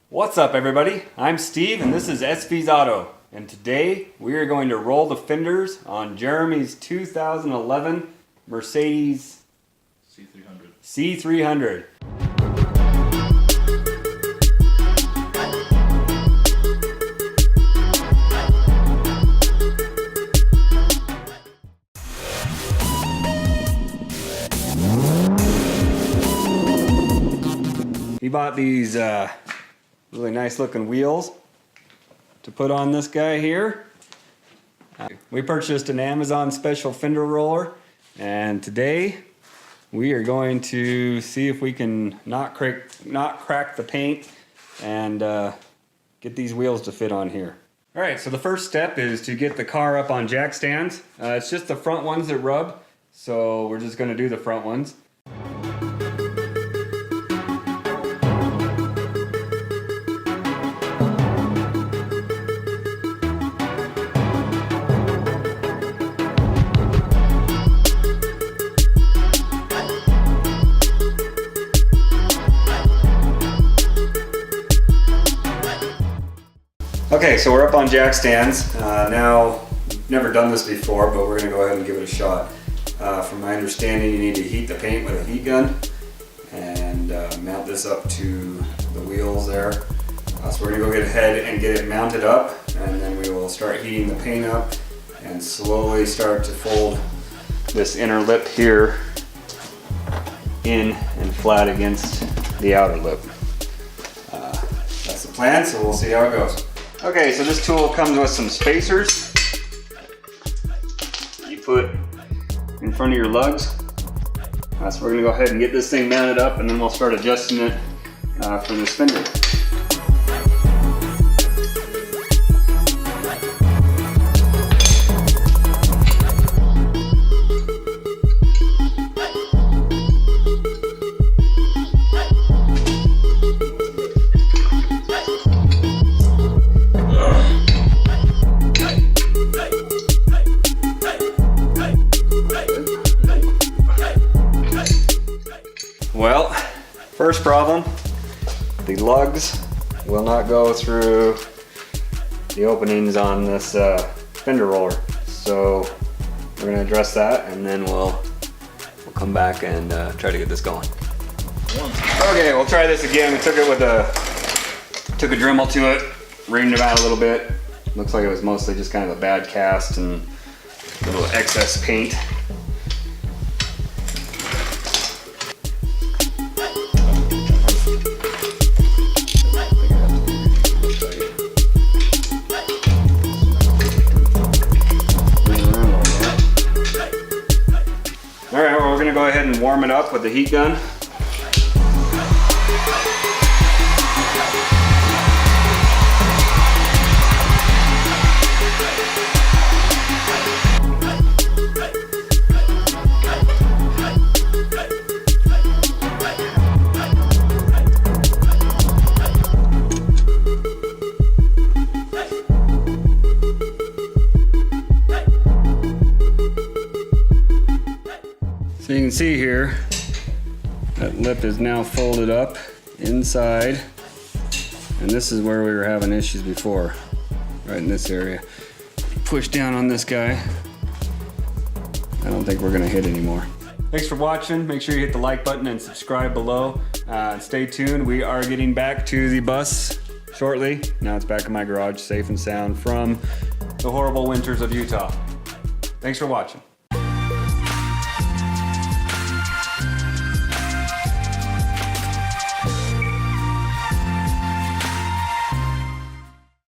What's up everybody? I'm Steve and this is SV's Auto. And today we are going to roll the fenders on Jeremy's 2011 Mercedes C300. He bought these really nice looking wheels to put on this guy here. We purchased an Amazon special fender roller, and today we are going to see if we can not crack the paint and get these wheels to fit on here. Alright, so the first step is to get the car up on jack stands. It's just the front ones that rub, so we're just going to do the front ones. Okay, so we're up on jack stands. Now, never done this before, but we're going to go ahead and give it a shot. From my understanding, you need to heat the paint with a heat gun and mount this up to the wheels there. So we're going to go get ahead and get it mounted up, and then we will start heating the paint up and slowly start to fold this inner lip here in and flat against the outer lip. That's the plan, so we'll see how it goes. Okay, so this tool comes with some spacers you put in front of your lugs. So we're going to go ahead and get this thing mounted up, and then we'll start adjusting it for this fender. Well, first problem, the lugs will not go through the openings on this fender roller. So we're going to address that, and then we'll come back and try to get this going. Okay, we'll try this again. We took a Dremel to it, reamed it out a little bit. Looks like it was mostly just kind of a bad cast and a little excess paint. Alright, well, we're going to go ahead and warm it up with the heat gun. So you can see here, that lip is now folded up inside, and this is where we were having issues before, right in this area. Push down on this guy. I don't think we're gonna hit anymore. Thanks for watching. Make sure you hit the like button and subscribe below. Stay tuned. We are getting back to the bus shortly. Now it's back in my garage, safe and sound from the horrible winters of Utah. Thanks for watching.